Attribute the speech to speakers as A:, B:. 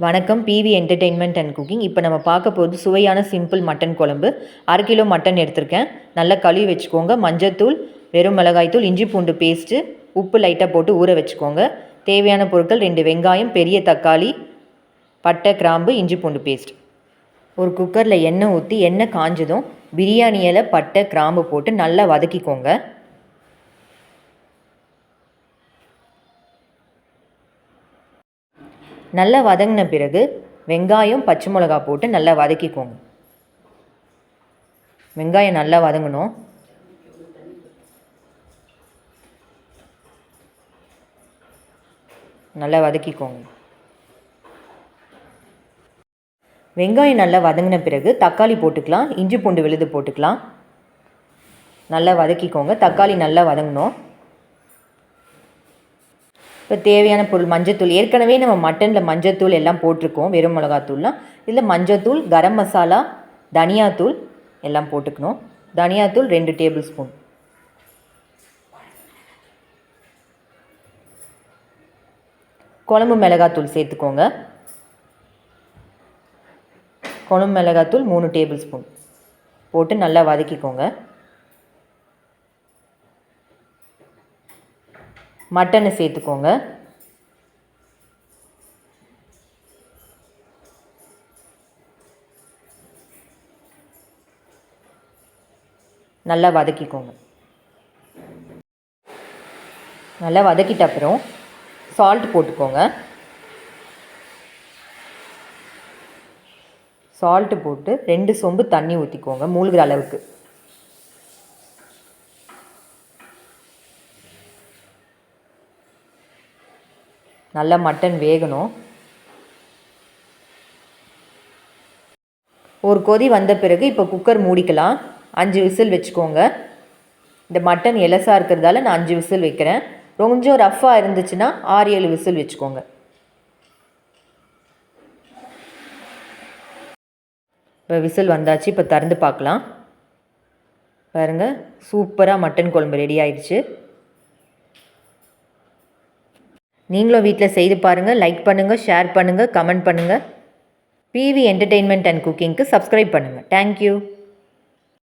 A: வணக்கம். PV entertainment and cooking. இப்போ நம்ம பார்க்க போகிறது சுவையான சிம்பிள் மட்டன் குழம்பு. 1/2 கிலோ மட்டன் எடுத்திருக்கேன். நல்லா கழுவி வச்சுக்கோங்க. மஞ்சத்தூள், வெறும் மிளகாய்த்தூள், இஞ்சி பூண்டு பேஸ்ட்டு, உப்பு லைட்டாக போட்டு ஊற வச்சுக்கோங்க. தேவையான பொருட்கள் 2 வெங்காயம், பெரிய தக்காளி, பட்டை, கிராம்பு, இஞ்சி பூண்டு பேஸ்ட். ஒரு குக்கரில் எண்ணெய் ஊற்றி எண்ணெய் காஞ்சதும் பிரியாணி இலை, பட்டை, கிராம்பு போட்டு நல்லா வதக்கிக்கோங்க. நல்லா வதங்கின பிறகு வெங்காயம், பச்சை மிளகா போட்டு நல்லா வதக்கிக்கோங்க. வெங்காயம் நல்லா வதங்கணும். நல்லா வதக்கிக்கோங்க. வெங்காயம் நல்லா வதங்கின பிறகு தக்காளி போட்டுக்கலாம். இஞ்சி பூண்டு விழுது போட்டுக்கலாம். நல்லா வதக்கிக்கோங்க. தக்காளி நல்லா வதங்கணும். இப்போ தேவையான பொருள் மஞ்சத்தூள். ஏற்கனவே நம்ம மட்டனில் மஞ்சத்தூள் எல்லாம் போட்டிருக்கோம், வெறும் மிளகாத்தூள்லாம். இதில் மஞ்சத்தூள், கரம் மசாலா, தனியாத்தூள் எல்லாம் போட்டுக்கணும். தனியாத்தூள் 2 டேபிள் ஸ்பூன். குழம்பு மிளகாத்தூள் சேர்த்துக்கோங்க. குழம்பு மிளகாத்தூள் 3 டேபிள் ஸ்பூன் போட்டு நல்லா வதக்கிக்கோங்க. மட்டனை சேர்த்துக்கோங்க. நல்லா வதக்கிக்கோங்க. நல்லா வதக்கிட்ட அப்புறம் சால்ட் போட்டுக்கோங்க. சால்ட்டு போட்டு 2 சொம்பு தண்ணி ஊற்றிக்கோங்க, மூழ்கிற அளவுக்கு. நல்லா மட்டன் வேகணும். ஒரு கொதி வந்த பிறகு இப்போ குக்கர் மூடிக்கலாம். 5 விசில் வச்சுக்கோங்க. இந்த மட்டன் எலசாக இருக்கிறதால நான் 5 விசில் வைக்கிறேன். கொஞ்சம் ரஃப்பாக இருந்துச்சுன்னா 6-7 விசில் வச்சுக்கோங்க. இப்போ விசில் வந்தாச்சு. இப்போ திறந்து பார்க்கலாம். பாருங்கள், சூப்பராக மட்டன் குழம்பு ரெடி ஆயிடுச்சு. நீங்களும் வீட்டில் செய்து பாருங்கள். லைக் பண்ணுங்கள், ஷேர் பண்ணுங்கள், கமெண்ட் பண்ணுங்கள். பிவி என்டர்டெயின்மெண்ட் அண்ட் குக்கிங்க்கு சப்ஸ்கிரைப் பண்ணுங்கள். தேங்க்யூ.